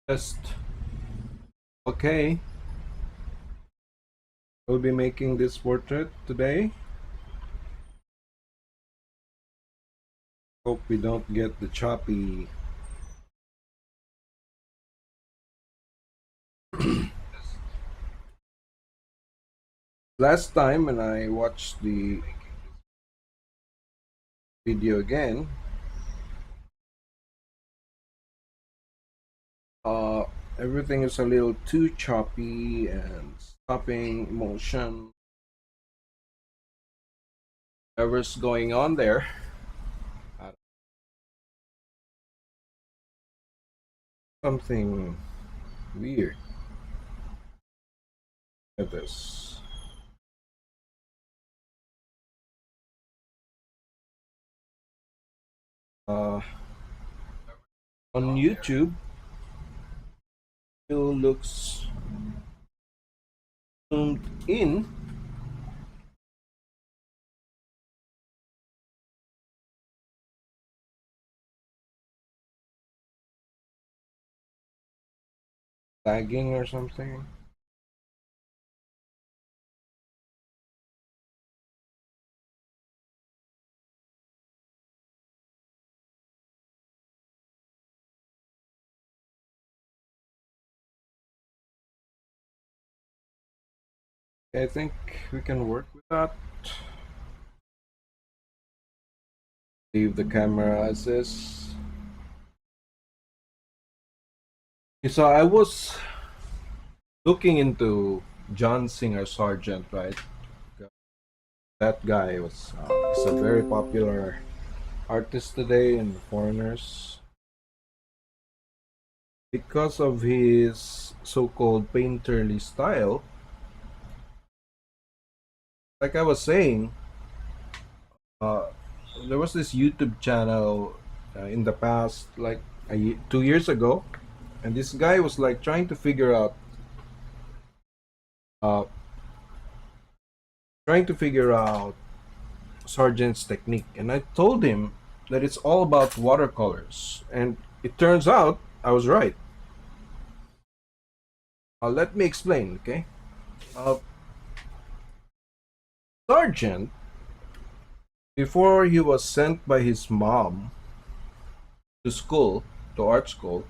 Just okay. We'll be making this portrait today. Hope we don't get the choppy. Last time when I watched the video again, uh, everything is a little too choppy and stopping motion. Whatever's going on there, something weird at this. Uh, on YouTube, it looks zoomed in. Lagging or something. I think we can work with that. Leave the camera as is. So I was looking into John Singer Sargent, right? That guy was is a very popular artist today in foreigners because of his so-called painterly style. Like I was saying, uh, there was this YouTube channel in the past, like 2 years ago, and this guy was like uh, trying to figure out Sargent's technique, and I told him that it's all about watercolors, and it turns out I was right. Let me explain, okay? Uh, Sargent, before he was sent by his mom to school, to art school,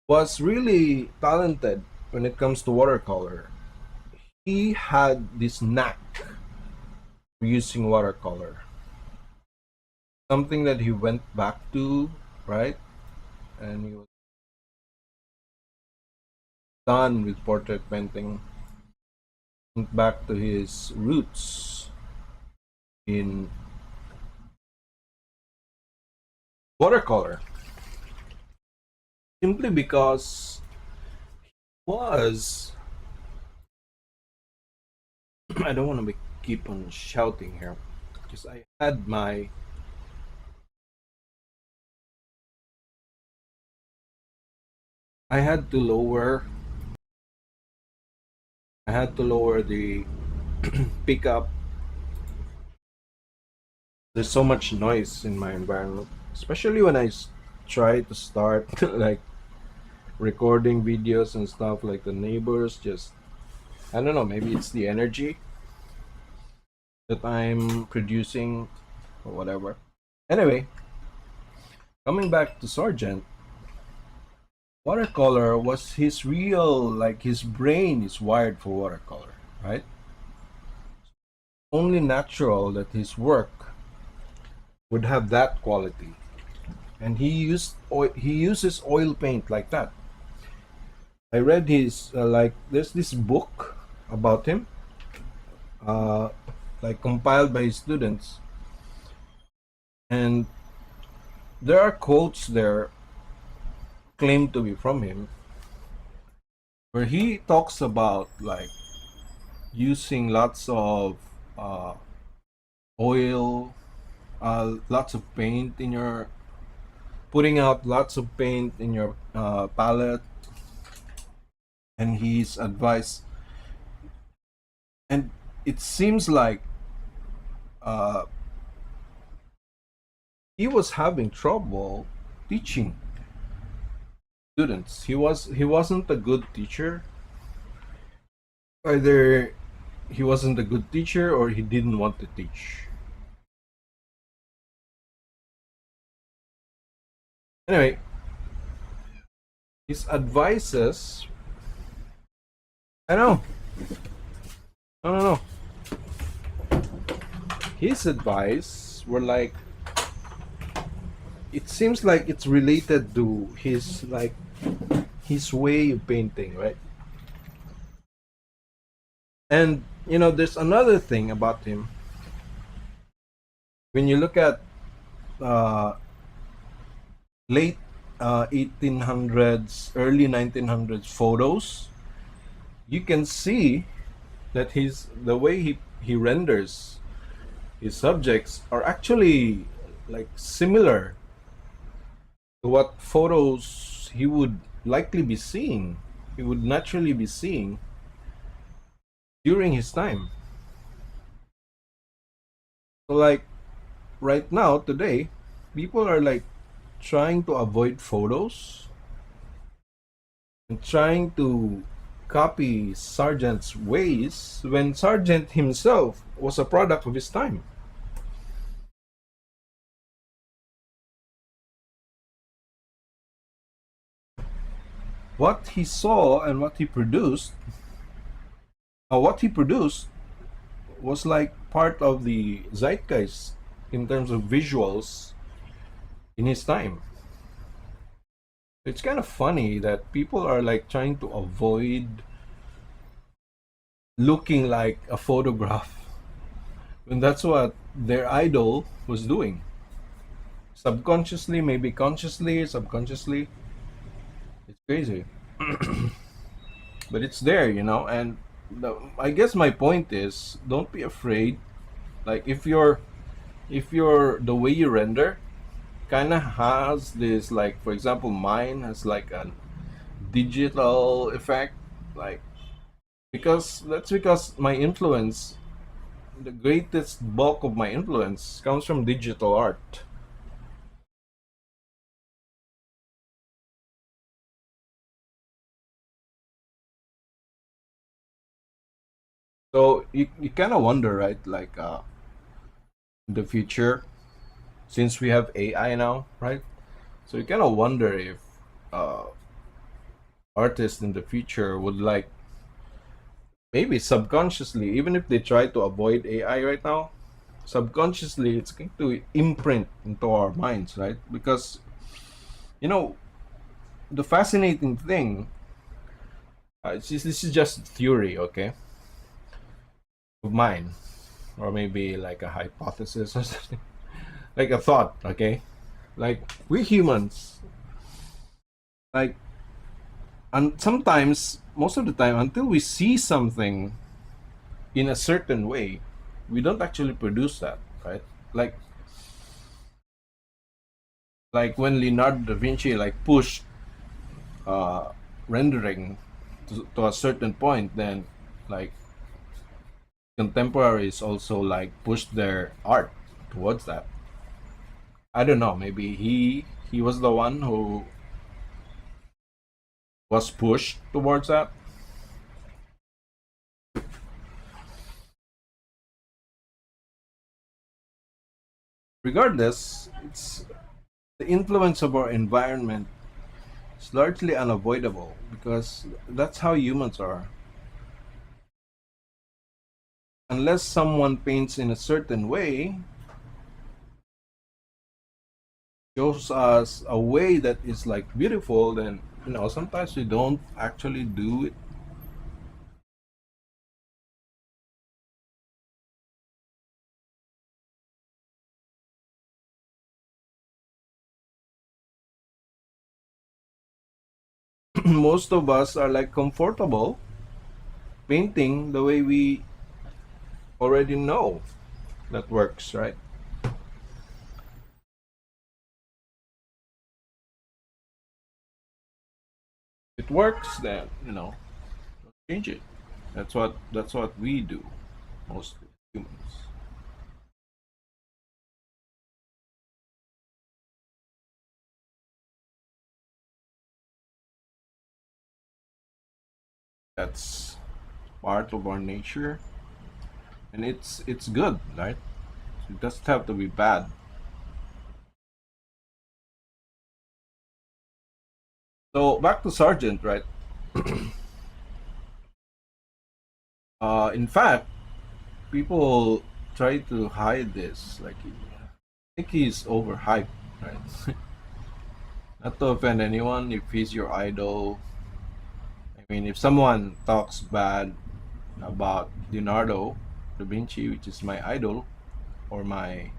was really talented when it comes to watercolor. He had this knack for using watercolor, something that he went back to, right? And he was done with portrait painting, went back to his roots in watercolor, simply because was I don't want to keep on shouting here because I had to lower the pickup. There's so much noise in my environment, especially when try to start like recording videos and stuff. Like the neighbors just, I don't know, maybe it's the energy that I'm producing or whatever. Anyway, coming back to Sargent, watercolor was his real, like his brain is wired for watercolor, right? Only natural that his work would have that quality. And he uses oil paint like that. I read his like there's this book about him, uh, like compiled by his students, and there are quotes there claimed to be from him, where he talks about like using lots of uh, oil, lots of paint in your, putting out lots of paint in your palette, and his advice. And it seems like uh, he was having trouble teaching students. He wasn't a good teacher. Either he wasn't a good teacher or he didn't want to teach. Anyway, his advices. I know. No, no, no. His advice were like, it seems like it's related to his like his way of painting, right? And there's another thing about him. When you look at uh, late 1800s, early 1900s photos, you can see that the way he renders his subjects are actually like similar to what photos he would likely be seeing, he would naturally be seeing during his time. So like right now today, people are like trying to avoid photos and trying to copy Sargent's ways when Sargent himself was a product of his time. What he saw and what he produced was like part of the zeitgeist in terms of visuals in his time. It's kind of funny that people are like trying to avoid looking like a photograph when that's what their idol was doing. Subconsciously, maybe consciously, subconsciously. It's crazy. But it's there, and I guess my point is don't be afraid. Like if you're the way you render kind of has this, like for example mine has like a digital effect, like because my influence, the greatest bulk of my influence comes from digital art. So you kind of wonder, right, like in the future, since we have AI now, right? So you kind of wonder if uh, artists in the future would like, maybe subconsciously, even if they try to avoid AI right now, subconsciously it's going to imprint into our minds, right? Because you know the fascinating thing, this is just theory, okay, of mine, or maybe like a hypothesis or something, like a thought, okay? Like we humans, like, and sometimes, most of the time, until we see something in a certain way, we don't actually produce that, right? Like like when Leonardo da Vinci like pushed uh, rendering to a certain point, then like contemporaries also like pushed their art towards that. I don't know. Maybe he was the one who was pushed towards that. Regardless, it's the influence of our environment is largely unavoidable because that's how humans are. Unless someone paints in a certain way, shows us a way that is like beautiful, then sometimes we don't actually do it. Most of us are like comfortable painting the way we already know that works, right? It works, then change it. That's what we do, mostly humans. That's part of our nature, and it's good, right? It doesn't have to be bad. So back to Sergeant, right? In fact, people try to hide this. Like, I think he's overhyped, right? Not to offend anyone, if he's your idol, I mean, if someone talks bad about Leonardo da Vinci, which is my idol or my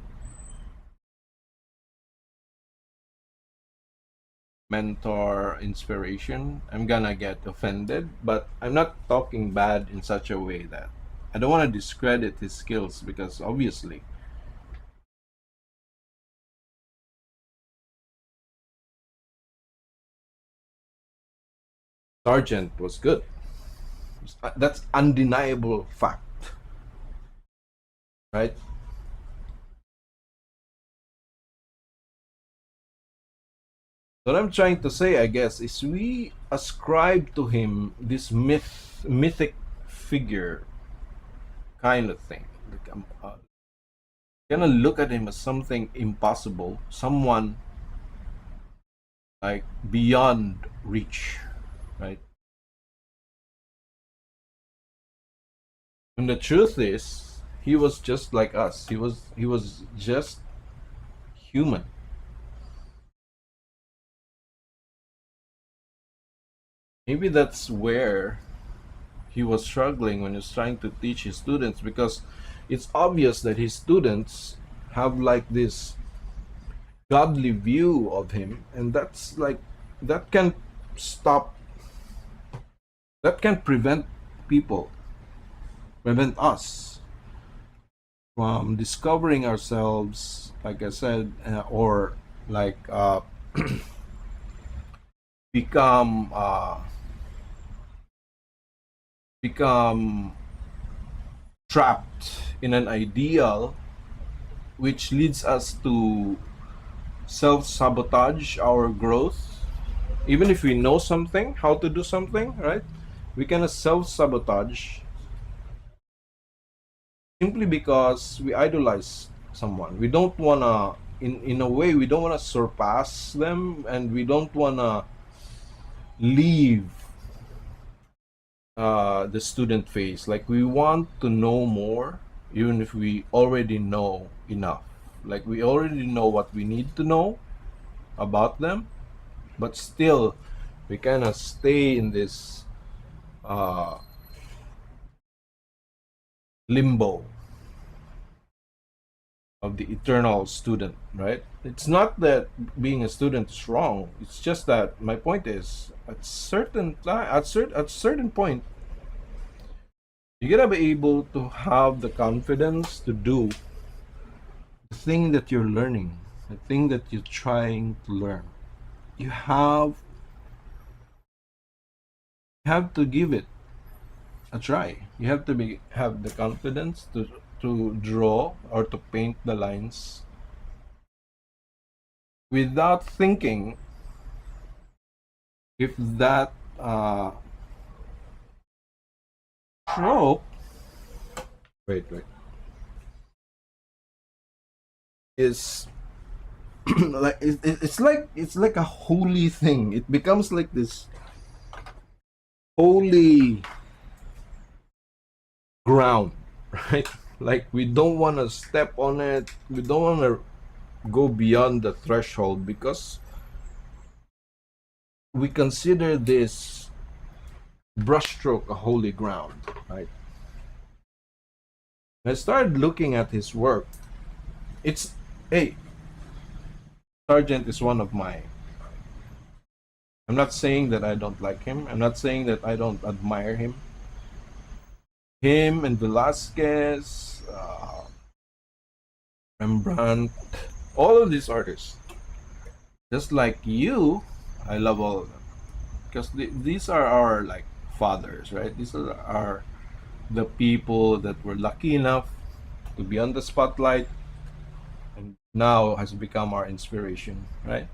mentor inspiration, I'm gonna get offended. But I'm not talking bad in such a way that I don't want to discredit his skills, because obviously Sargent was good. That's undeniable fact, right? What I'm trying to say, I guess, is we ascribe to him this mythic figure kind of thing. Like, gonna look at him as something impossible, someone like beyond reach, right? And the truth is, he was just like us. He was just human. Maybe that's where he was struggling when he was trying to teach his students, because it's obvious that his students have like this godly view of him, and that's like that can stop, that can prevent us from discovering ourselves, like I said, or like become become trapped in an ideal, which leads us to self sabotage our growth. Even if we know something, how to do something, right? We can self sabotage simply because we idolize someone. We don't wanna, in a way, we don't wanna surpass them, and we don't wanna leave the student phase. Like, we want to know more, even if we already know enough. Like, we already know what we need to know about them, but still, we kind of stay in this uh, limbo of the eternal student, right? It's not that being a student is wrong. It's just that my point is, at certain time, at certain point, you gotta be able to have the confidence to do the thing that you're learning, the thing that you're trying to learn. You have to give it a try. You have to have the confidence to draw or to paint the lines without thinking if that stroke, wait, is like it's like a holy thing. It becomes like this holy ground, right? Like, we don't want to step on it. We don't want to go beyond the threshold, because we consider this brushstroke a holy ground, right? I started looking at his work. It's, hey, Sargent is one of my. I'm not saying that I don't like him. I'm not saying that I don't admire him. Him and Velasquez, Rembrandt, all of these artists, just like you, I love all of them, because these are our like fathers, right? These are the people that were lucky enough to be on the spotlight, and now has become our inspiration, right?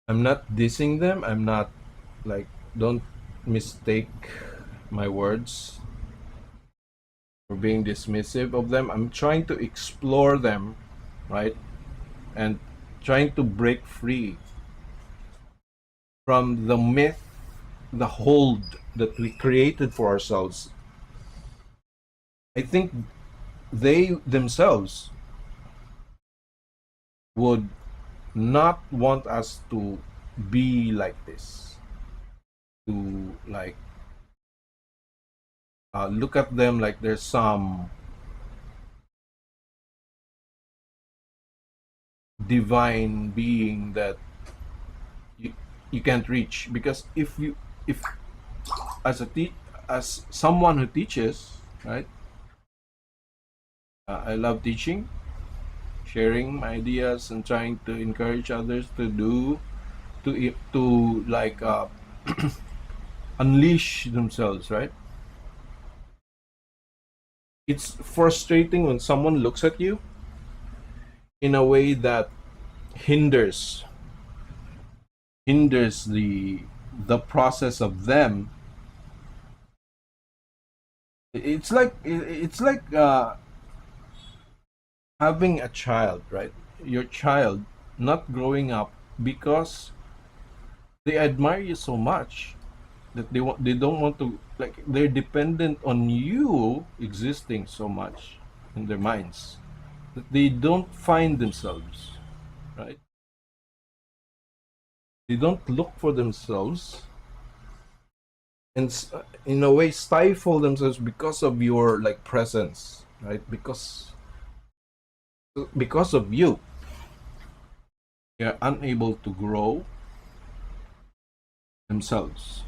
I'm not dissing them. I'm not like, don't mistake my words for being dismissive of them. I'm trying to explore them, right? And trying to break free from the myth, the hold that we created for ourselves. I think they themselves would not want us to be like this, to like look at them like there's some divine being that you, you can't reach. Because if as as someone who teaches, right, I love teaching, sharing my ideas and trying to encourage others to do, to like unleash themselves, right? It's frustrating when someone looks at you in a way that hinders hinders the process of them. It's like having a child, right? Your child not growing up because they admire you so much that they don't want to, like, they're dependent on you existing so much in their minds that they don't find themselves, right? They don't look for themselves, and in a way stifle themselves because of your like presence, right? Because of you, they're unable to grow themselves,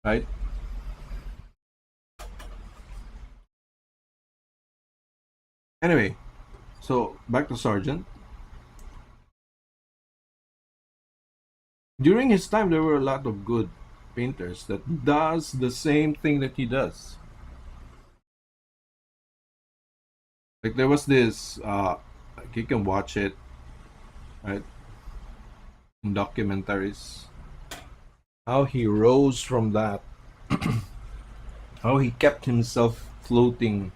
right? Anyway, so back to Sargent. During his time, there were a lot of good painters that does the same thing that he does. Like there was this, like you can watch it, right, in documentaries, how he rose from that, how he kept himself floating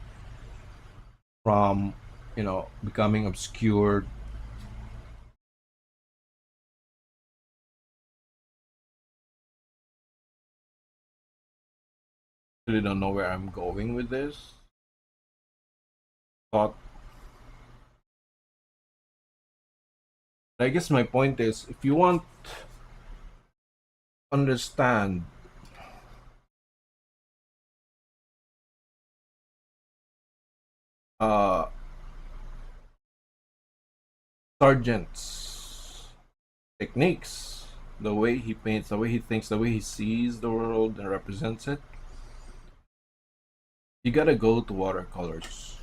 from, becoming obscured. Really don't know where I'm going with this thought. I guess my point is, if you want to understand uh Sargent's techniques, the way he paints, the way he thinks, the way he sees the world and represents it, you gotta go to watercolors.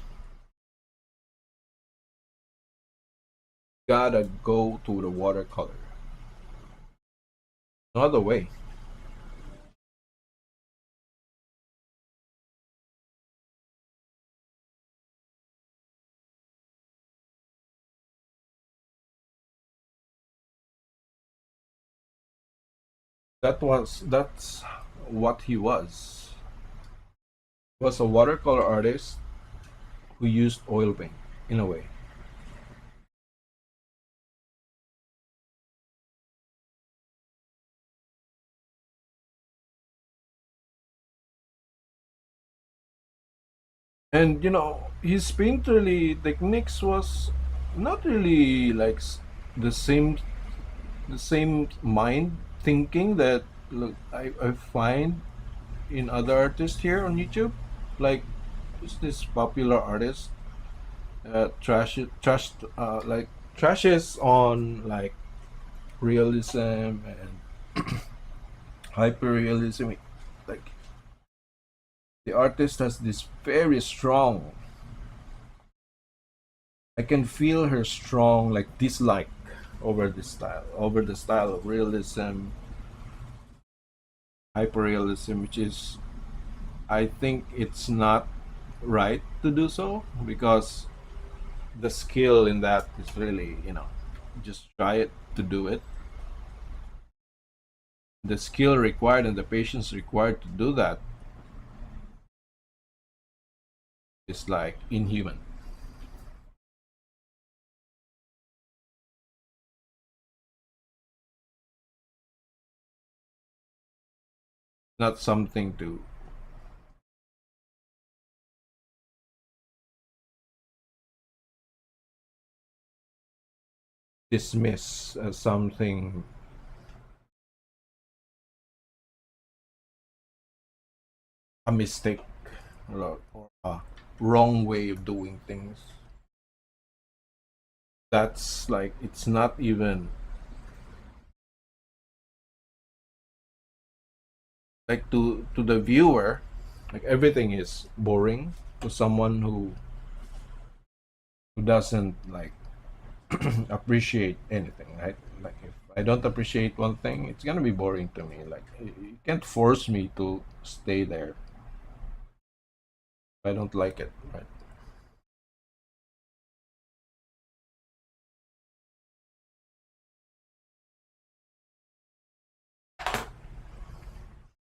Gotta go to the watercolor. No other way. That's what he was. He was a watercolor artist who used oil paint in a way. And his painterly techniques was not really like the same mind thinking that, look, I find in other artists here on YouTube. Like, who's this popular artist, like trashes on like realism and hyper realism. Like, the artist has this very strong, I can feel her strong like dislike over the style of realism, hyperrealism, which is, I think it's not right to do so, because the skill in that is really, just try it. to do it. The skill required and the patience required to do that is like inhuman. Not something to dismiss as something, a mistake, or a wrong way of doing things. That's like, it's not even like, to the viewer, like everything is boring to someone who doesn't like appreciate anything, right? Like if I don't appreciate one thing, it's gonna be boring to me. Like you can't force me to stay there if I don't like it, right?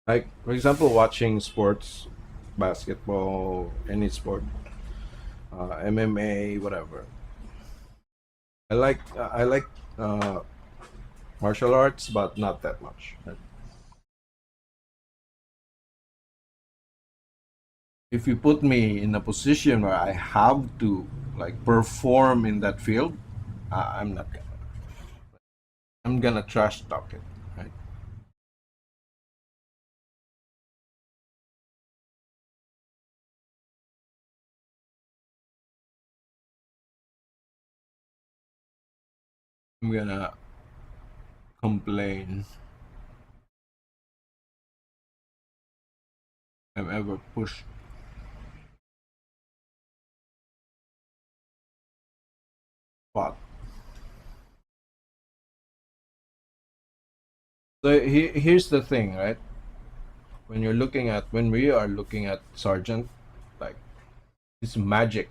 Like for example, watching sports, basketball, any sport, MMA, whatever. I like uh, martial arts, but not that much. If you put me in a position where I have to like perform in that field, I'm not gonna. I'm gonna trash talk it, right? I'm gonna complain if I'm ever pushed. But so here's the thing, right? When we are looking at Sargent, like this magic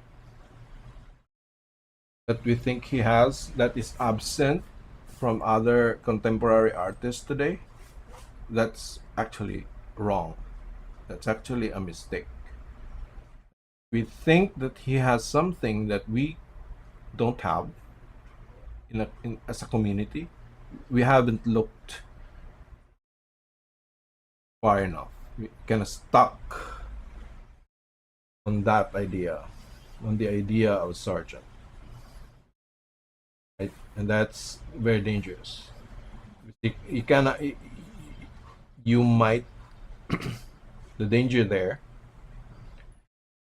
that we think he has that is absent from other contemporary artists today, that's actually wrong. That's actually a mistake. We think that he has something that we don't have as a community. We haven't looked far enough. We kind of stuck on that idea, on the idea of Sargent, right? And that's very dangerous. You cannot. You might. The danger there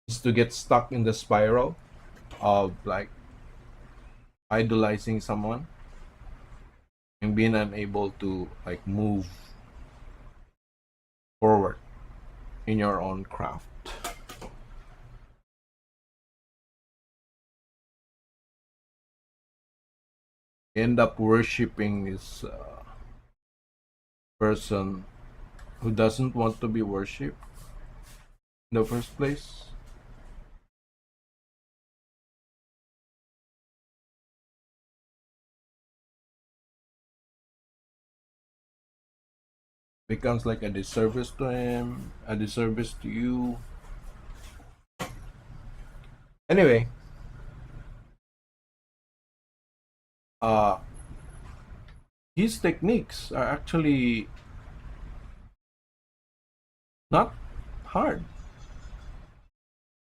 is to get stuck in the spiral of like idolizing someone and being unable to like move forward in your own craft. End up worshiping this person who doesn't want to be worshipped in the first place. Becomes like a disservice to him, a disservice to you. Anyway, uh, his techniques are actually not hard,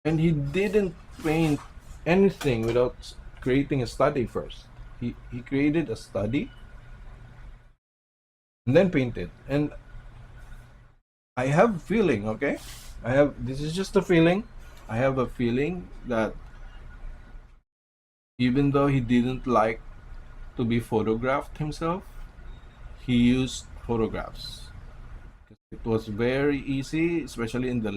and he didn't paint anything without creating a study first. He created a study and then painted. And I have feeling, okay? I have this is just a feeling. I have a feeling that even though he didn't like to be photographed himself, he used photographs. It was very easy, especially in the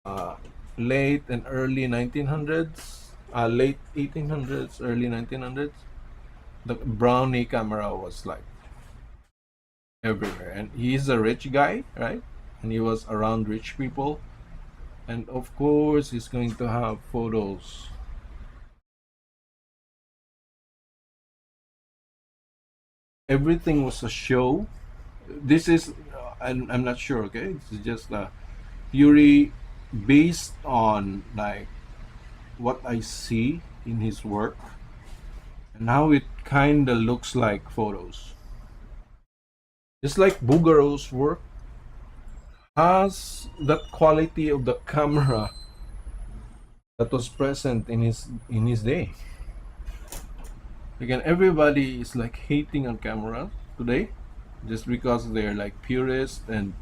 uh, late and early 1900s, late 1800s, early 1900s. The Brownie camera was like everywhere, and he's a rich guy, right? And he was around rich people, and of course, he's going to have photos everything was a show. This is, I'm not sure, okay? This is just a theory based on like what I see in his work and how it kind of looks like photos. Just like Bugaro's work has that quality of the camera that was present in his day. Again, everybody is like hating on camera today just because they're like purists and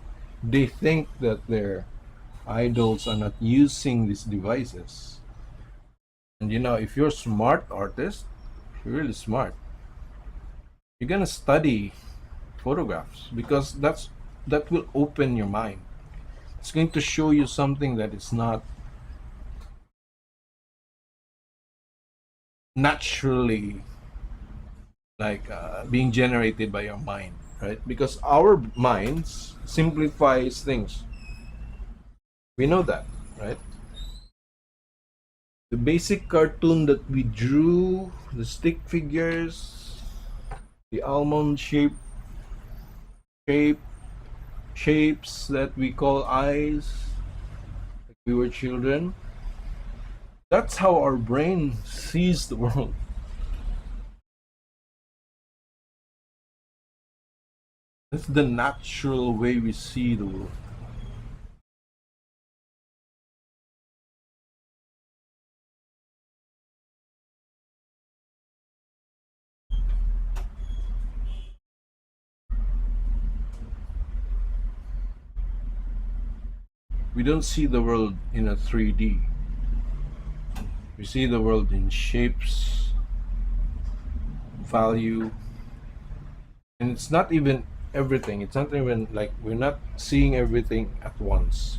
they think that their idols are not using these devices. And you know, if you're a smart artist, you're really smart. You're gonna study photographs because that will open your mind. It's going to show you something that is not naturally like being generated by your mind, right? Because our minds simplifies things. We know that, right? The basic cartoon that we drew, the stick figures, the almond shape shapes that we call eyes, like we were children. That's how our brain sees the world. That's the natural way we see the world. We don't see the world in a 3D. We see the world in shapes, value, and it's not even everything. It's not even like we're not seeing everything at once.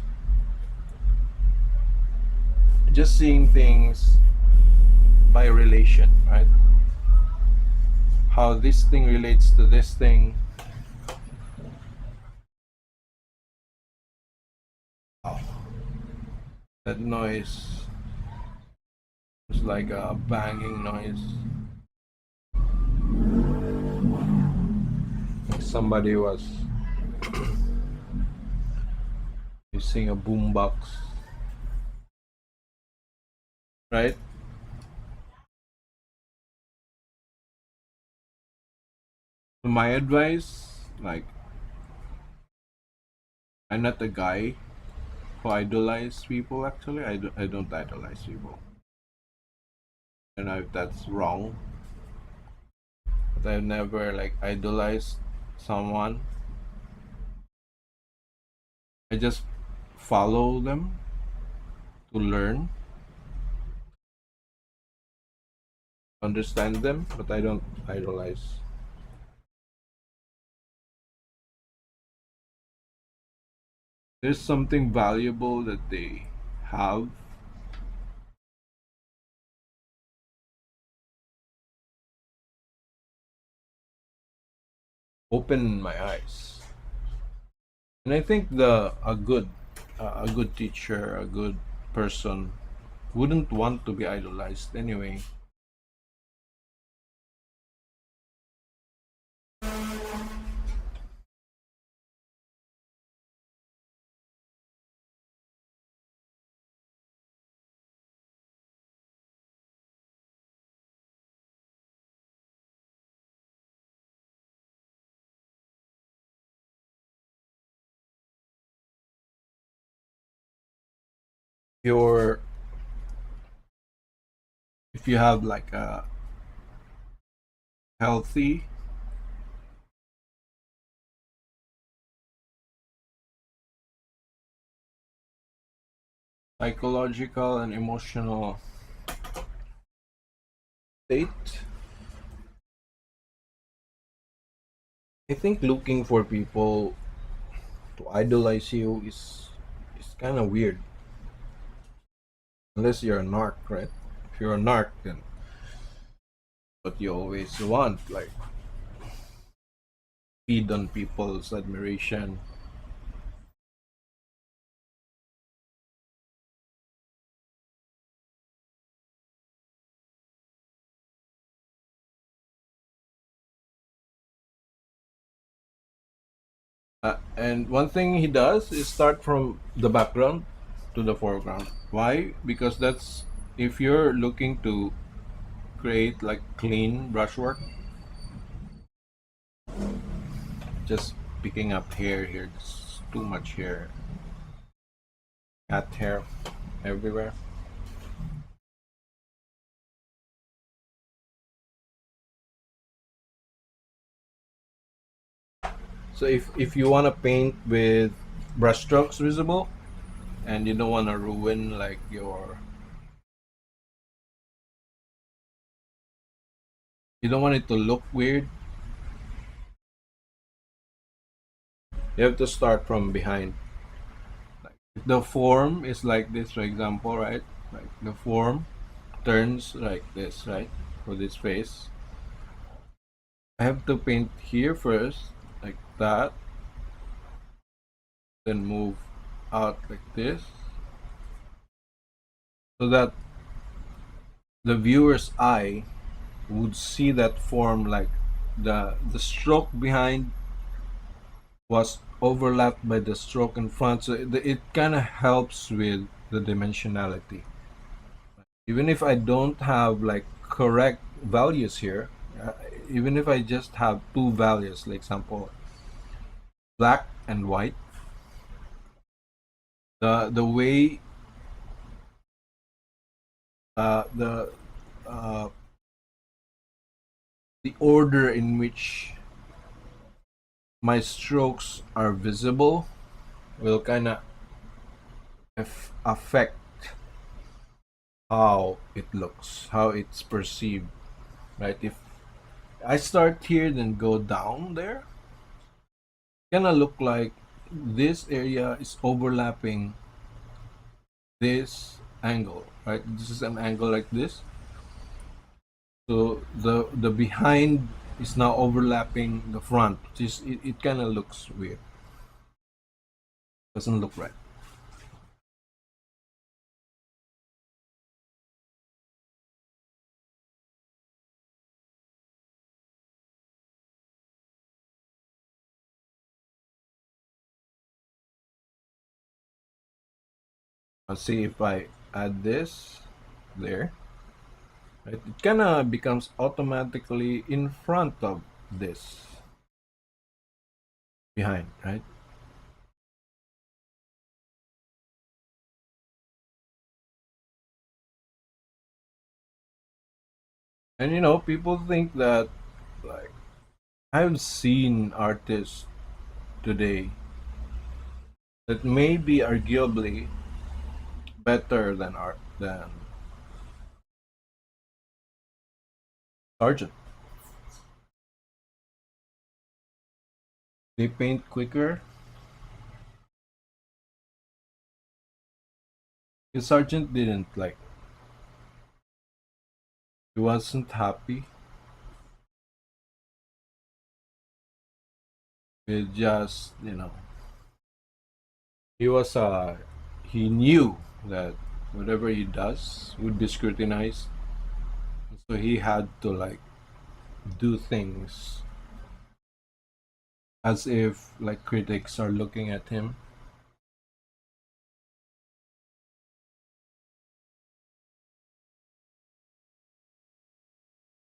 Just seeing things by relation, right? How this thing relates to this thing. Oh, that noise was like a banging noise. Like somebody was using a boombox, right? So my advice, like, I'm not a guy who idolize people. Actually, I don't idolize people. I don't know if that's wrong, but I've never like idolized someone. I just follow them to learn, understand them, but I don't idolize. There's something valuable that they have. Open my eyes, and I think the a good teacher, a good person wouldn't want to be idolized anyway. You're if you have like a healthy psychological and emotional state, I think looking for people to idolize you is kind of weird unless you're a narc, right? If you're a narc, then what you always want, like feed on people's admiration. And one thing he does is start from the background to the foreground. Why? Because that's, if you're looking to create like clean brushwork, just picking up hair here, just too much hair, cat hair everywhere. So if you want to paint with brush strokes visible, and you don't want to ruin like your, you don't want it to look weird, you have to start from behind. Like if the form is like this, for example, right? Like the form turns like this, right? For this face, I have to paint here first, like that, then move out like this, so that the viewer's eye would see that form, like the stroke behind was overlapped by the stroke in front, so it kind of helps with the dimensionality. Even if I don't have like correct values here, uh, even if I just have two values, like example black and white, the way the uh, the order in which my strokes are visible will kind of affect how it looks, how it's perceived, right? If I start here then go down there, gonna look like this area is overlapping this angle, right? This is an angle like this, so the behind is now overlapping the front. Just it kind of looks weird, doesn't look right. Let's see if I add this there, right? It kind of becomes automatically in front of this behind, right? And people think that, like, I've seen artists today that may be arguably better than art than Sargent. They paint quicker. Because Sargent didn't, like, he wasn't happy with just, he was he knew that whatever he does would be scrutinized. So he had to, like, do things as if like critics are looking at him.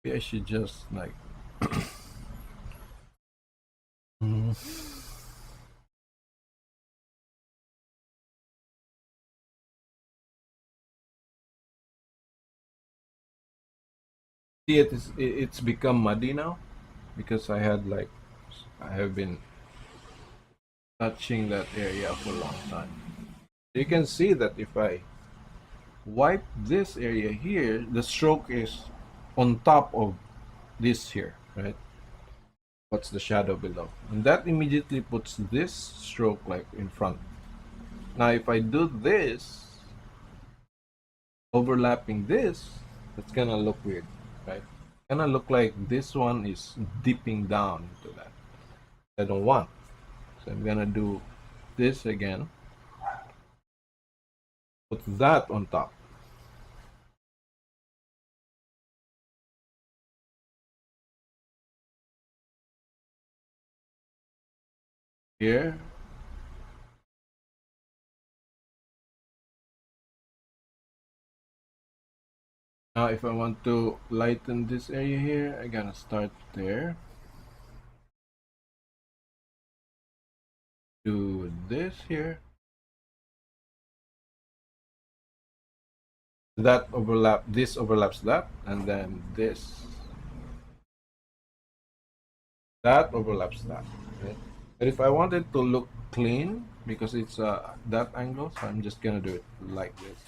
Maybe I should just like mm, see it's become muddy now because I have been touching that area for a long time. You can see that if I wipe this area here, the stroke is on top of this here, right? What's the shadow below? And that immediately puts this stroke like in front. Now if I do this, overlapping this, that's gonna look weird, right? Gonna look like this one is dipping down into that. I don't want. So I'm gonna do this again, put that on top. here. Now if I want to lighten this area here, I gotta start there. Do this here. This overlaps that, and then this. That overlaps that. Right? But if I want it to look clean, because it's that angle, so I'm just gonna do it like this.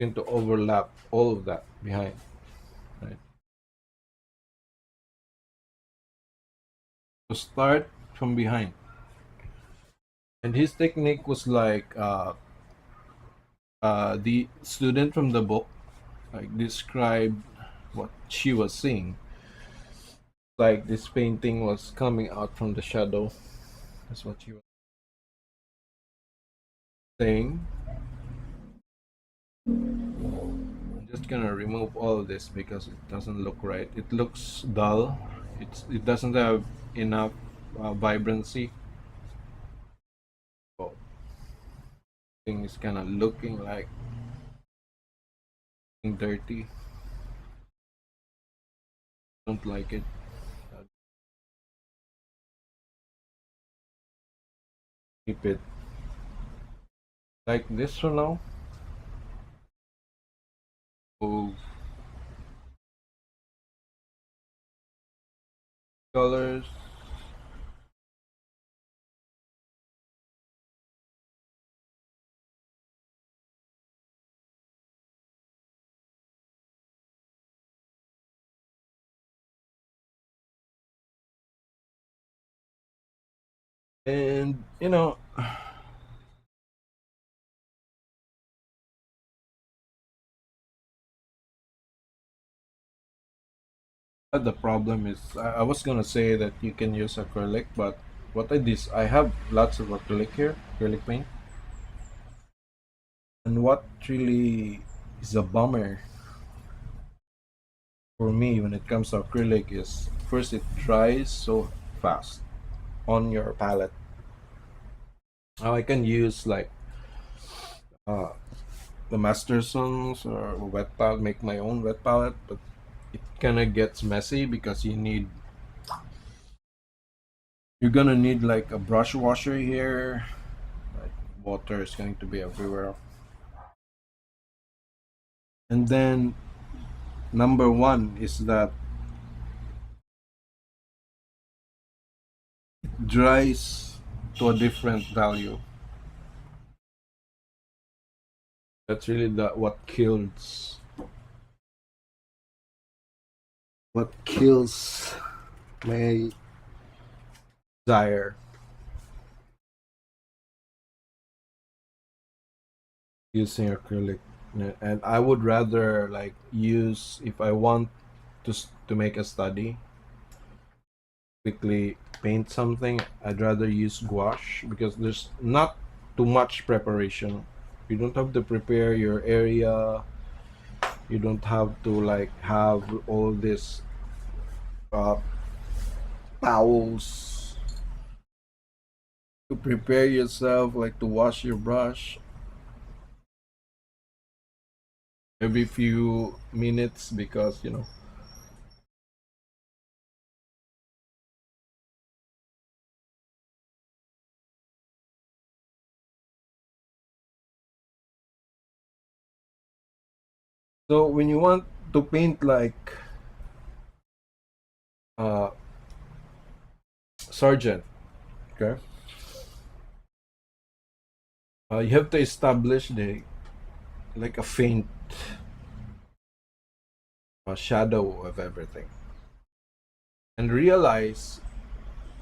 Going to overlap all of that behind. Right? So start from behind. And his technique was like the student from the book like described what she was seeing. Like this painting was coming out from the shadow. That's what she was saying. I'm just gonna remove all of this because it doesn't look right. It looks dull. It doesn't have enough vibrancy. So thing is kind of looking like dirty. Don't like it. Keep it like this for now. Move colors. And you know, the problem is I was gonna say that you can use acrylic, but what I did is I have lots of acrylic here, acrylic paint. And what really is a bummer for me when it comes to acrylic is first it dries so fast on your palette. Now I can use like uh, the Mastersons or wet palette, make my own wet palette, but it kind of gets messy because you're gonna need like a brush washer here. Like water is going to be everywhere. And then number one is that it dries to a different value. That's really what kills my desire using acrylic. And I would rather like use if I want to make a study, quickly paint something, I'd rather use gouache because there's not too much preparation. You don't have to prepare your area. You don't have to like have all this uh, towels to prepare yourself, like to wash your brush every few minutes because so when you want to paint like uh sergeant, okay, you have to establish the like a faint shadow of everything and realize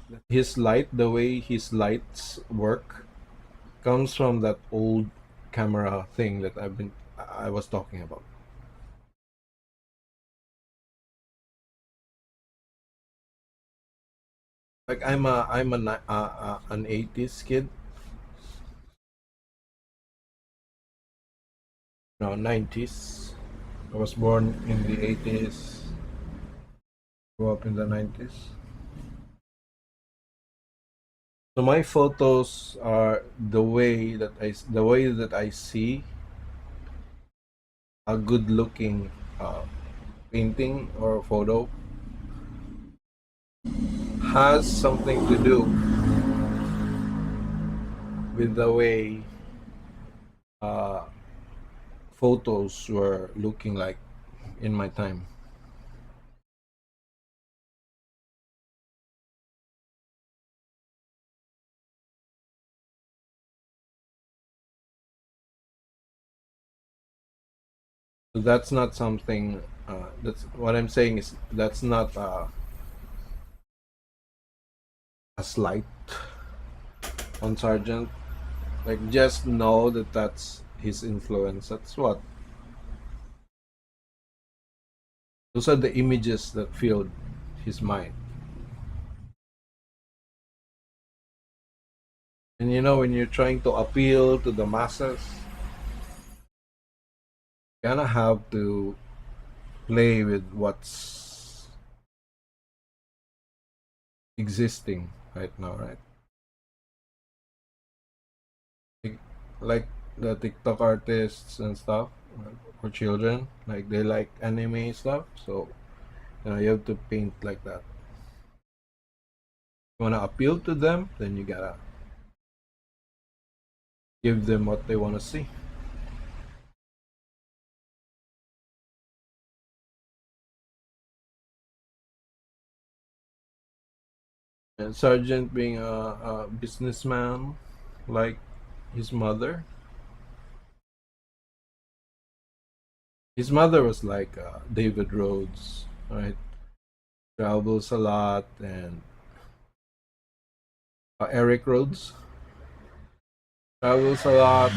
that his light, the way his lights work, comes from that old camera thing that I was talking about. Like an 80s kid, no 90s. I was born in the 80s, grew up in the 90s. So my photos are the way that I see a good looking uh, painting or photo has something to do with the way uh, photos were looking like in my time. So that's not something. That's what I'm saying is that's not a slight on Sargent. Like just know that that's his influence. That's what. Those are the images that filled his mind. And you know, when you're trying to appeal to the masses, you kind of have to play with what's existing right now, right? Like, like the TikTok artists and stuff for children, like they like anime stuff, so you have to paint like that. You want to appeal to them, then you gotta give them what they want to see. And Sargent being a businessman, like his mother. His mother was like David Rhodes, right? Travels a lot, and Eric Rhodes travels a lot,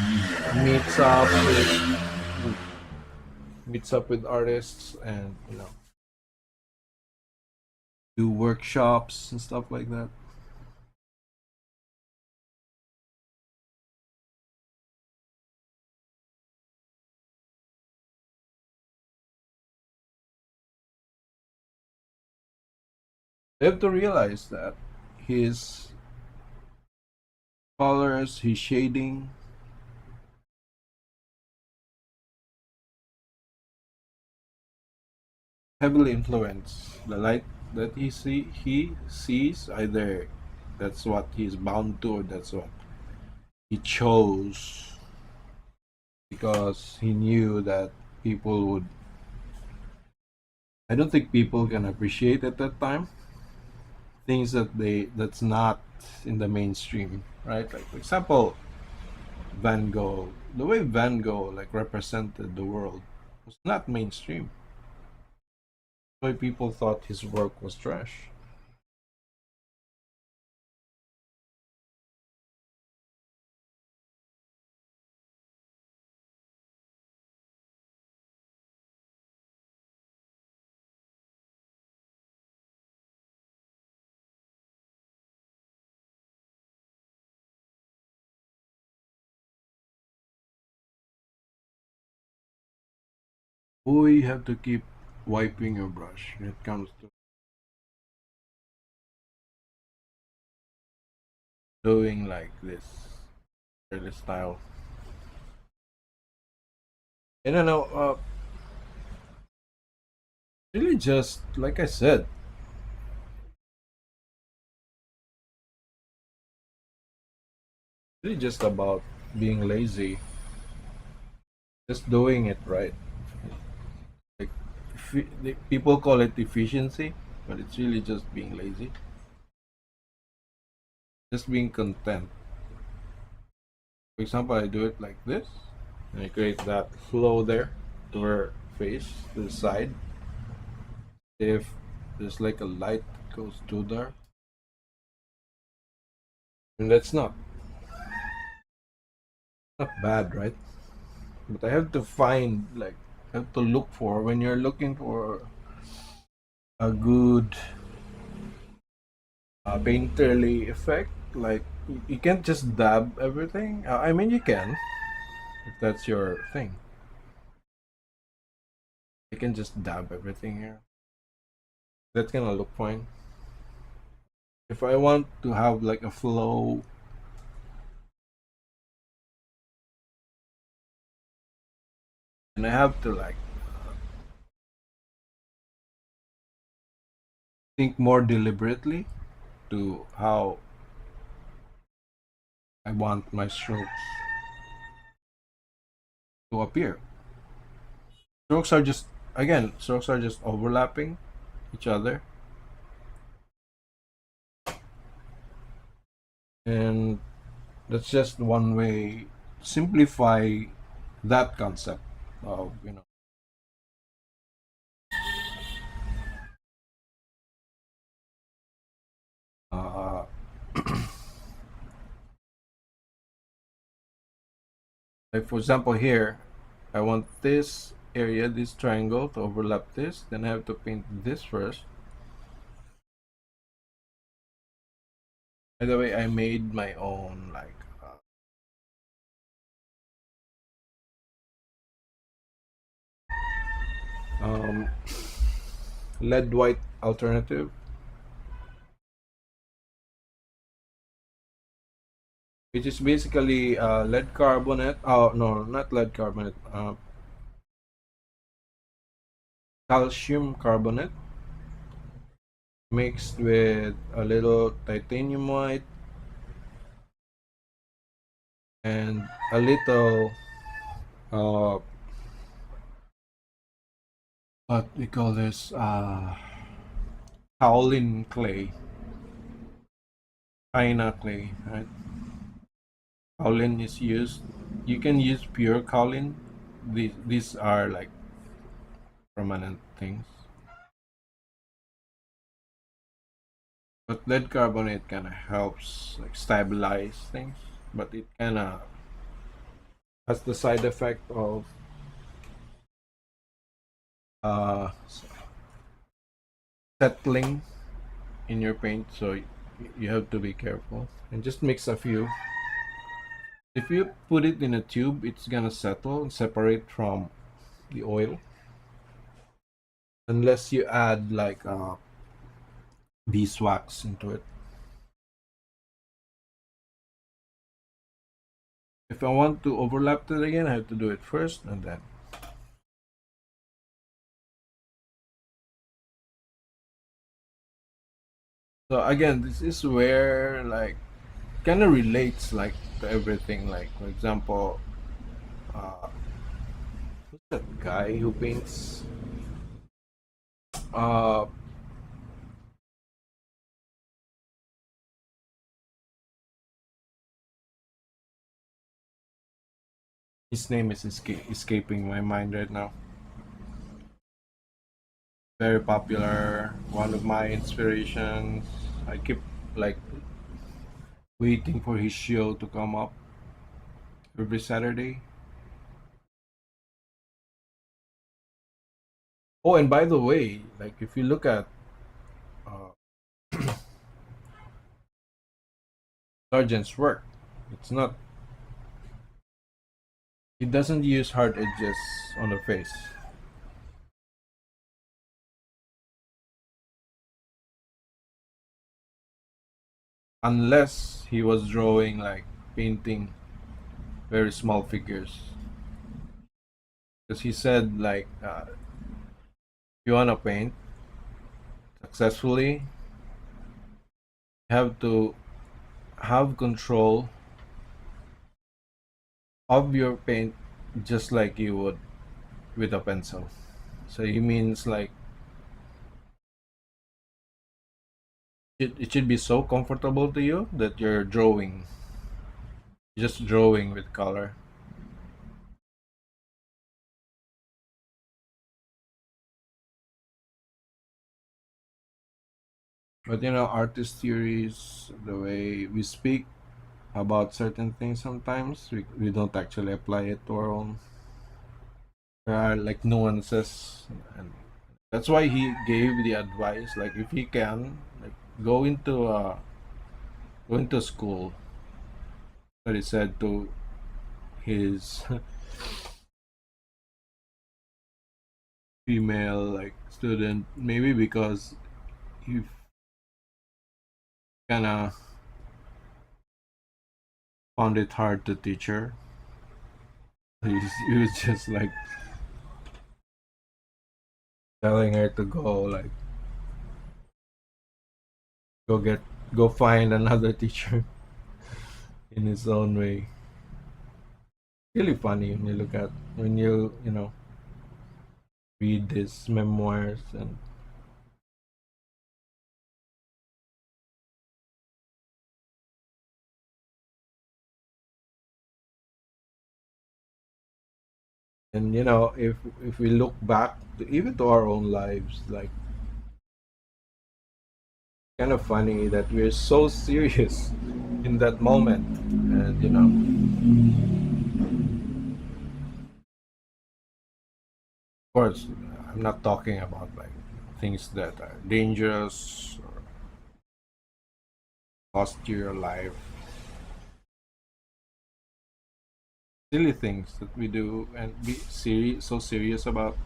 meets up with artists, and do workshops and stuff like that. They have to realize that his colors, his shading, heavily influence the light that he sees. Either that's what he's bound to, or that's what he chose because he knew that people would. I don't think people can appreciate at that time things that's not in the mainstream, right? Like for example, Van Gogh. The way Van Gogh like represented the world was not mainstream. The way people thought his work was trash. Oh, you have to keep wiping your brush when it comes to doing like this really style. And I know, really just like I said, really just about being lazy, just doing it right. Like people call it efficiency, but it's really just being lazy, just being content. For example, I do it like this, and I create that flow there to her face, to the side. If there's like a light that goes to there, and that's not bad, right? But I have to find like I have to look for when you're looking for a good painterly effect. Like you can't just dab everything. I mean, you can if that's your thing. You can just dab everything here. That's gonna look fine. if I want to have like a flow, and I have to like think more deliberately to how I want my strokes to appear. Strokes are just strokes are just overlapping each other, and that's just one way to simplify that concept of uh, like for example here, I want this area, this triangle to overlap this, then I have to paint this first. By the way, I made my own like um, lead white alternative, which is basically lead carbonate. Oh no, not lead carbonate. Calcium carbonate mixed with a little titanium white and a little uh, what we call this kaolin clay, china clay, right? Kaolin is used. You can use pure kaolin. These are like permanent things. But lead carbonate kind of helps like stabilize things, but it kind of has the side effect of uh, settling in your paint, so you have to be careful and just mix a few. If you put it in a tube, it's gonna settle and separate from the oil unless you add like beeswax into it. If I want to overlap it again, I have to do it first and then. So again, this is where like kind of relates like to everything. Like for example, uh, who's that guy who paints? Uh, his name is escaping my mind right now. Very popular. One of my inspirations. I keep like waiting for his show to come up every Saturday. Oh, and by the way, like if you look at uh, Sargent's work, it's not. He doesn't use hard edges on the face unless he was drawing like painting very small figures. Because he said like if you wanna paint successfully, you have to have control of your paint just like you would with a pencil. So he means like it should be so comfortable to you that you're drawing, just drawing with color. But artist theories, the way we speak about certain things sometimes, we don't actually apply it to our own. There are like nuances, and that's why he gave the advice like if he can like go into go into school, that he said to his female like student, maybe because if kind of found it hard to teach her. He was just like telling her to go, like, go get, go find another teacher in his own way. Really funny when you look at, when you know, read his memoirs. And you know, if we look back to, even to our own lives, like, kind of funny that we're so serious in that moment. And you know, of course, I'm not talking about like things that are dangerous or cost you your life. Silly things that we do and be serious, so serious about.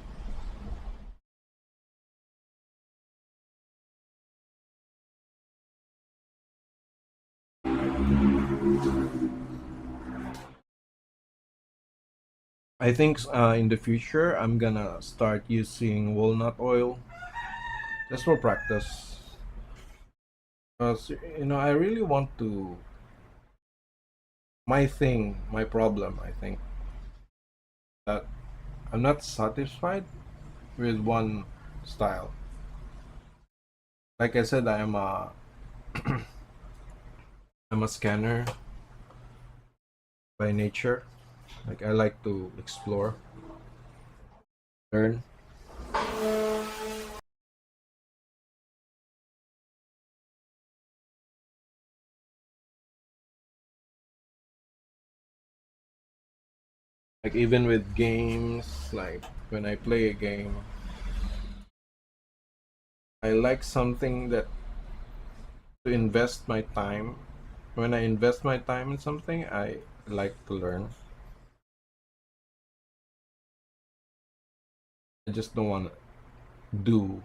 I think in the future I'm gonna start using walnut oil just for practice. Because you know, I really want to. My thing, my problem, I think that I'm not satisfied with one style. Like I said, I'm a scanner by nature. Like I like to explore, learn. Like even with games, like when I play a game, I like something that to invest my time. When I invest my time in something, I like to learn. I just don't want to do.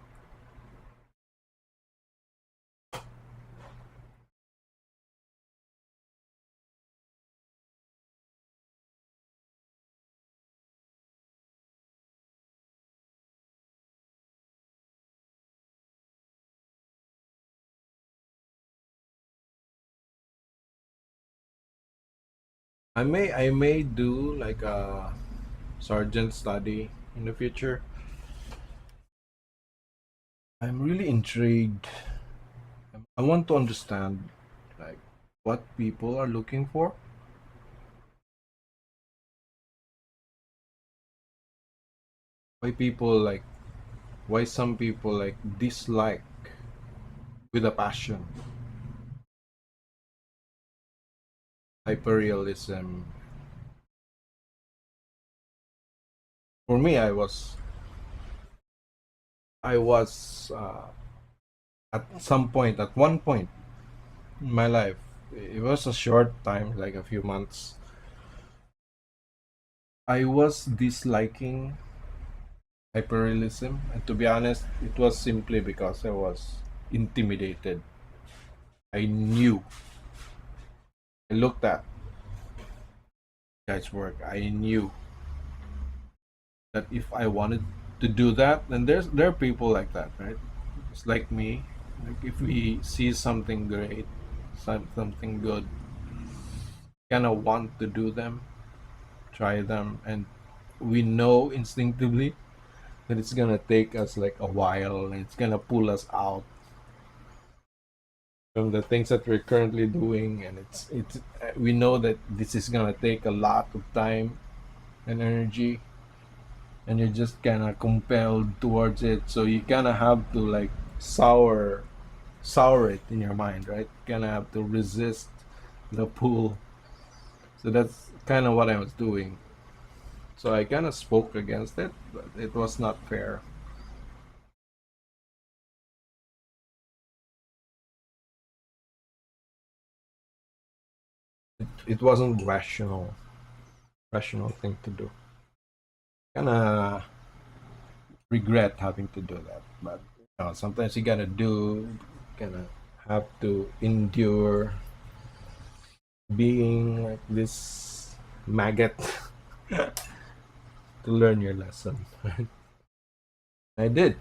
I may do like a sergeant study in the future. I'm really intrigued. I want to understand like what people are looking for. Why people like why some people like dislike with a passion hyperrealism. For me, I was at some point, at one point in my life, it was a short time, like a few months. I was disliking hyperrealism, and to be honest, it was simply because I was intimidated. I knew, I looked at guys' work. I knew that if I wanted to do that, then there are people like that, right? It's like me. Like if we see something great, something good, kind of want to do them, try them, and we know instinctively that it's gonna take us like a while, and it's gonna pull us out from the things that we're currently doing, and it's we know that this is gonna take a lot of time and energy, and you're just kind of compelled towards it, so you kind of have to like sour it in your mind, right? Kind of have to resist the pull. So that's kind of what I was doing. So I kind of spoke against it, but it was not fair. It wasn't rational thing to do. Kind of regret having to do that, but you know, sometimes you gotta do, kind of have to endure being like this maggot to learn your lesson. I did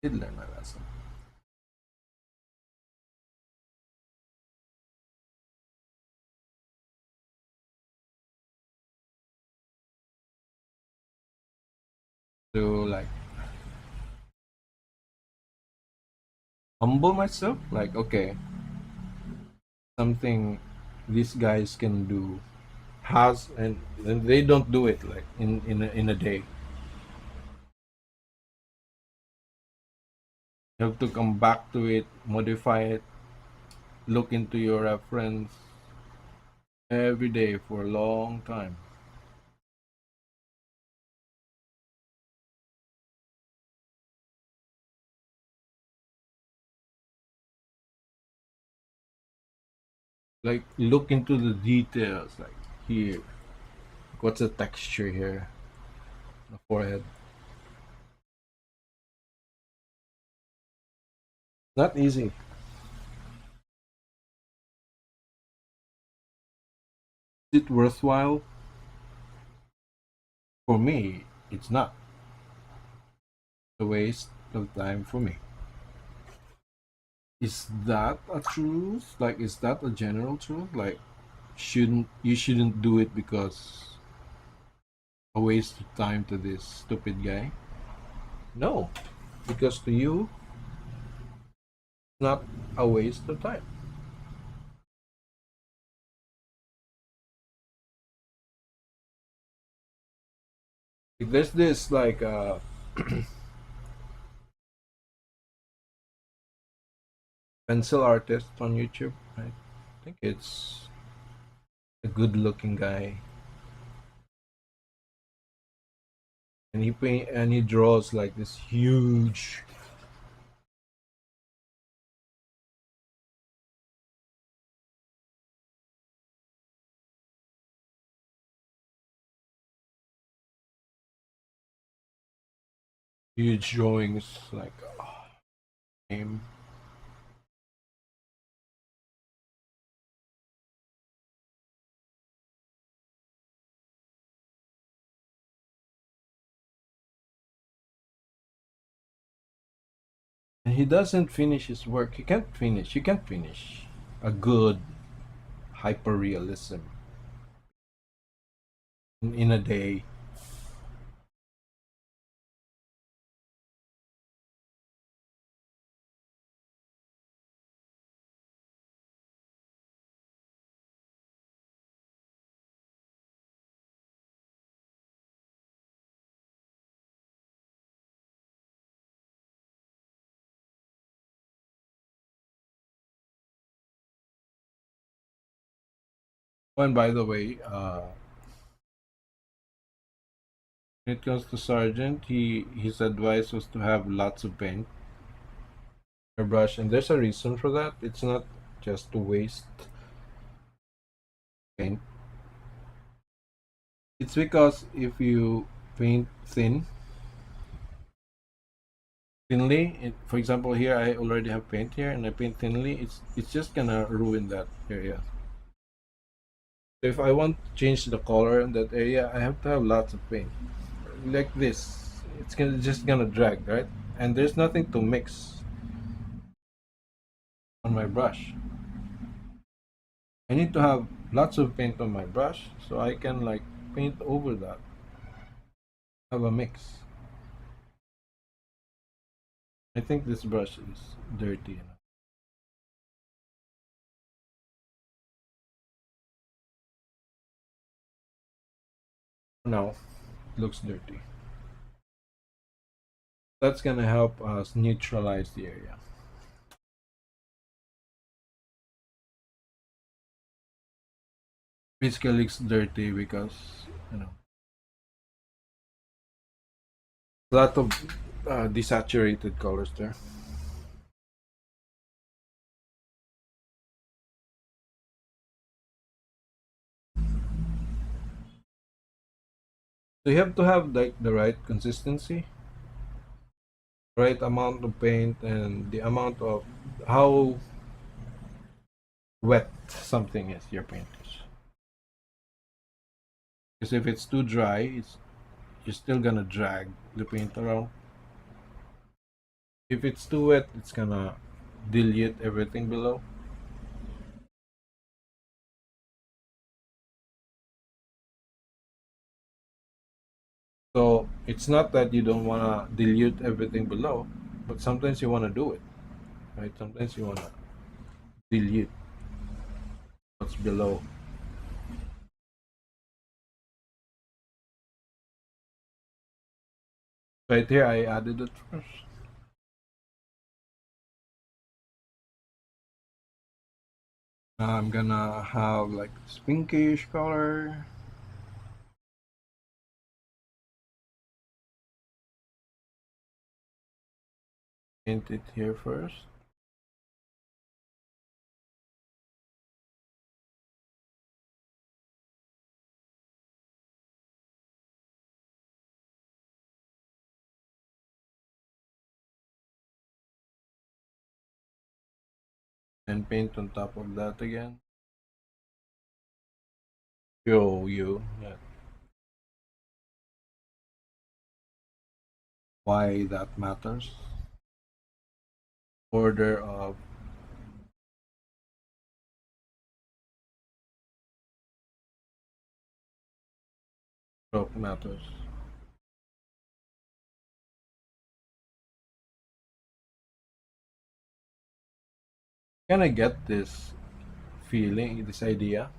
learn my lesson. To like humble myself, like okay, something these guys can do has and they don't do it like in a day. You have to come back to it, modify it, look into your reference every day for a long time. Like look into the details, like here, what's the texture here, the forehead. Not easy. Is it worthwhile? For me, it's not a waste of time for me. Is that a truth? Like, is that a general truth? Like, shouldn't do it because a waste of time to this stupid guy? No, because to you, it's not a waste of time. There's this like pencil artist on YouTube. I think it's a good-looking guy, and he draws like this huge drawings like game. And he doesn't finish his work. He can't finish. You can't finish a good hyper realism in a day. Oh, and by the way, when it comes to Sargent, his advice was to have lots of paint or brush, and there's a reason for that. It's not just to waste paint. It's because if you paint thinly, for example, here I already have paint here, and I paint thinly. It's just gonna ruin that area. So if I want to change the color in that area, I have to have lots of paint. Like this, it's gonna just gonna drag, right? And there's nothing to mix on my brush. I need to have lots of paint on my brush so I can like paint over that. Have a mix. I think this brush is dirty enough. No, it looks dirty. That's gonna help us neutralize the area. Basically looks dirty because you know a lot of desaturated colors there. So you have to have like the right consistency. right amount of paint and the amount of how wet something is, your paint is. Because if it's too dry, you're still gonna drag the paint around. If it's too wet, it's gonna dilute everything below. So it's not that you don't wanna dilute everything below, but sometimes you wanna do it, right? Sometimes you wanna dilute what's below. Right here, I added it first. I'm gonna have like this pinkish color. Paint it here first. And paint on top of that again. Show you that why that matters. Order of stroke matters. Can I get this feeling, this idea,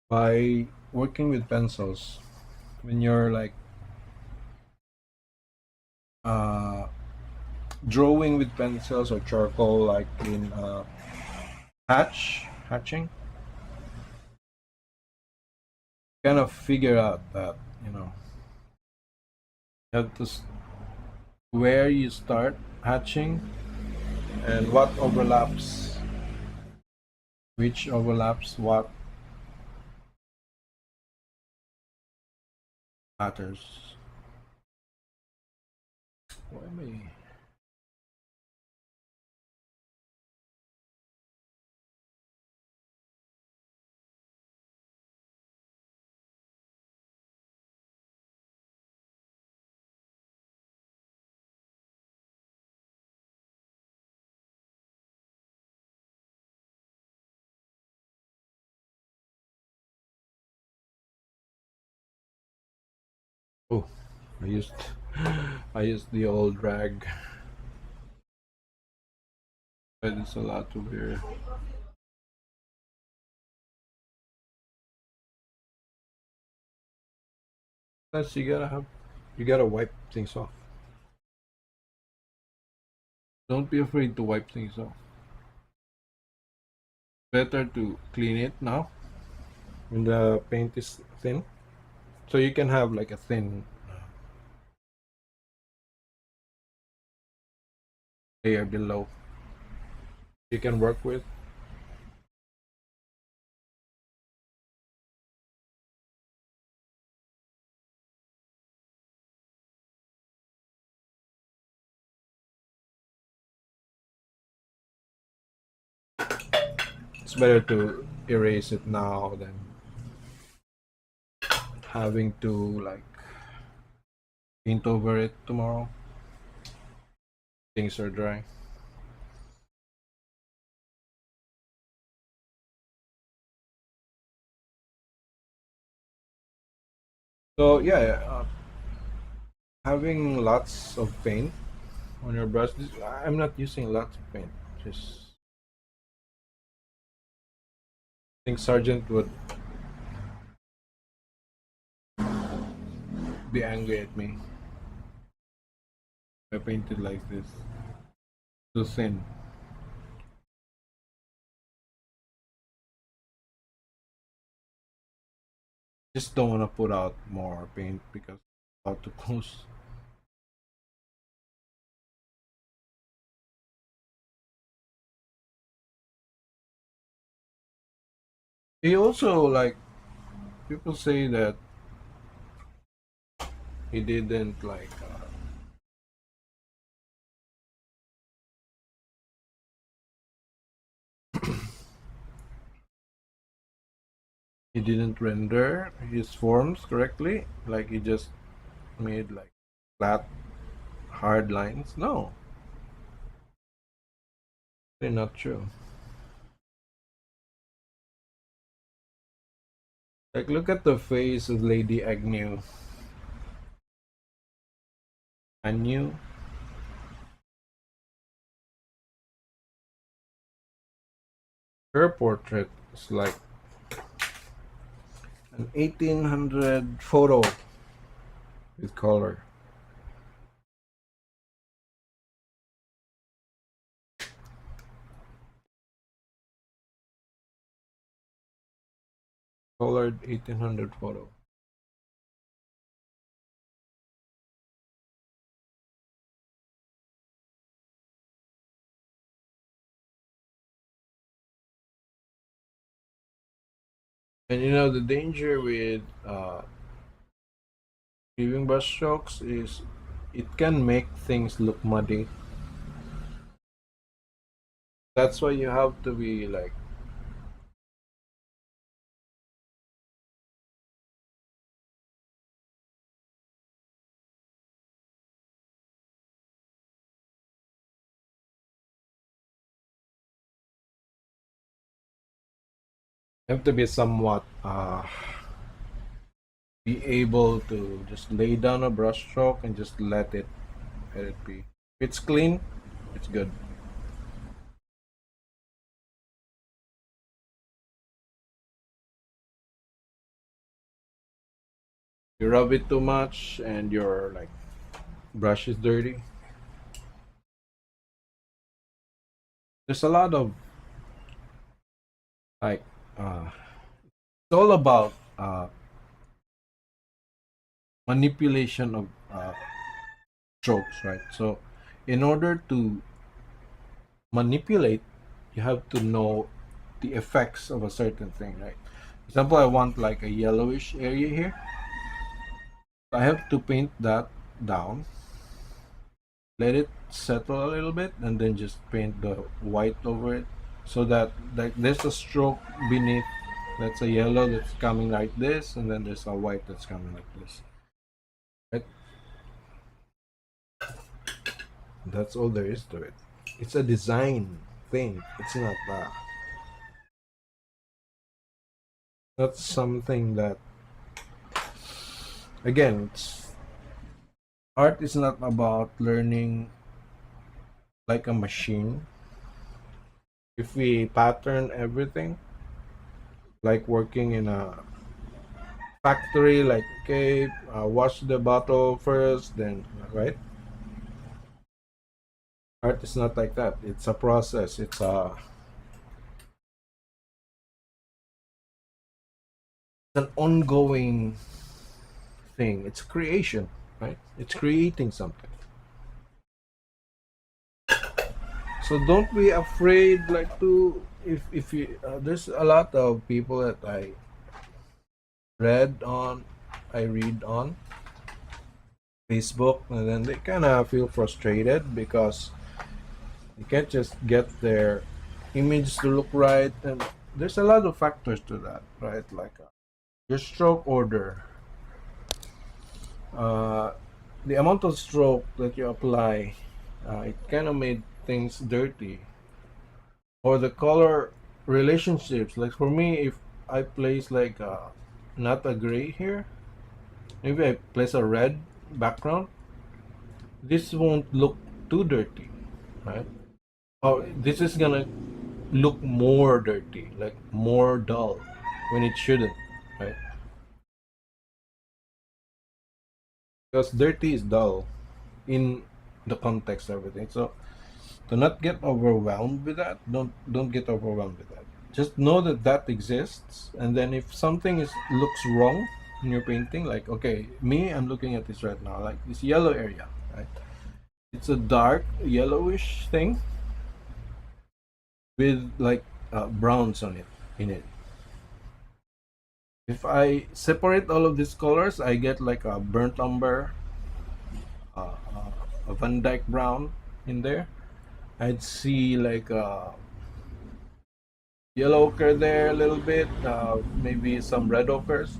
by working with pencils? When you're like uh, drawing with pencils or charcoal, like in hatching, kind of figure out that you have to where you start hatching and what overlaps, which overlaps what matters. Why am I? Oh, I used I used the old rag, but it's a lot to wear. Plus, you gotta wipe things off. Don't be afraid to wipe things off. Better to clean it now when the paint is thin, so you can have like a thin layer below you can work with. It's better to erase it now than having to like paint over it tomorrow. Things are dry. So yeah, having lots of paint on your brush. I'm not using lots of paint. Just I think Sergeant would be angry at me if I painted like this. Too thin. Just don't want to put out more paint because it's about to close. He also like people say that he didn't like he didn't render his forms correctly, like he just made like flat hard lines. No, they're not true. Like look at the face of Lady Agnew. Agnew. Her portrait is like an 1800 photo with color. Colored 1800 photo. And you know the danger with leaving brush strokes is it can make things look muddy. That's why you have to be like you have to be somewhat be able to just lay down a brush stroke and just let it be. If it's clean, it's good. You rub it too much and your like brush is dirty. There's a lot of like it's all about manipulation of strokes, right? So in order to manipulate, you have to know the effects of a certain thing, right? For example, I want like a yellowish area here. I have to paint that down, let it settle a little bit, and then just paint the white over it so that like there's a stroke beneath that's a yellow that's coming like this, and then there's a white that's coming like this. Right? That's all there is to it. It's a design thing. It's not that's something that again art is not about learning like a machine. If we pattern everything like working in a factory, like okay, wash the bottle first, then right. Art is not like that. It's a process. It's an ongoing thing. It's creation, right? It's creating something. So don't be afraid, like to if you there's a lot of people that read on, I read on Facebook, and then they kind of feel frustrated because you can't just get their image to look right, and there's a lot of factors to that, right? Like your stroke order, uh, the amount of stroke that you apply, it kind of made things dirty, or the color relationships. Like for me, if I place like not a gray here, maybe I place a red background, this won't look too dirty, right? Oh, this is gonna look more dirty, like more dull, when it shouldn't, right? Because dirty is dull in the context of everything. So do not get overwhelmed with that. Don't get overwhelmed with that. Just know that that exists, and then if something is looks wrong in your painting, like okay, me, I'm looking at this right now, like this yellow area, right? It's a dark yellowish thing with like browns on it in it. If I separate all of these colors, I get like a burnt umber, a Van Dyke brown in there. I'd see like yellow ochre there a little bit, maybe some red ochres.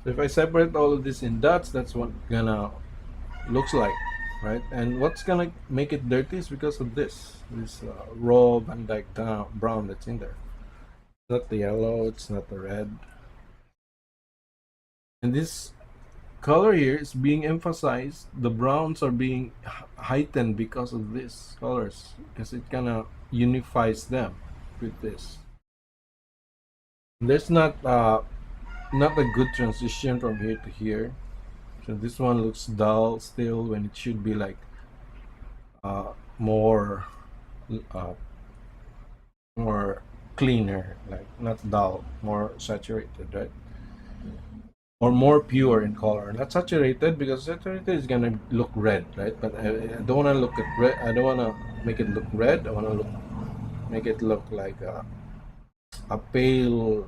So if I separate all of this in dots, that's what gonna looks like, right? And what's gonna make it dirty is because of this raw Van Dyke brown that's in there. Not the yellow, it's not the red. And this color here is being emphasized. The browns are being heightened because of these colors, because it kind of unifies them with this. There's not a good transition from here to here. So this one looks dull still when it should be like more uh, more cleaner, like not dull, more saturated, right? Or more pure in color, not saturated, because saturated is gonna look red, right? But I don't want to look at red. I don't want to make it look red. I want to make it look like a pale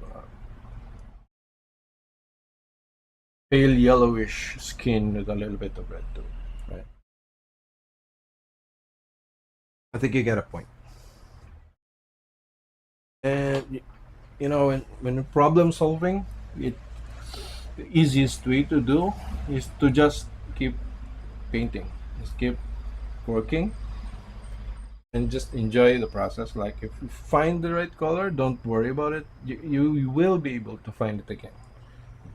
yellowish skin with a little bit of red too, right? I think you get a point. And you know, when problem solving, it the easiest way to do is to just keep painting, just keep working, and just enjoy the process. Like if you find the right color, don't worry about it. You will be able to find it again.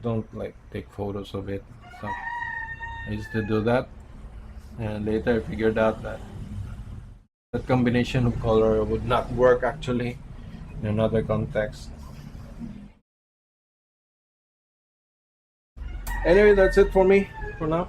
Don't like take photos of it. So I used to do that, and later I figured out that that combination of color would not work actually in another context. Anyway, that's it for me for now.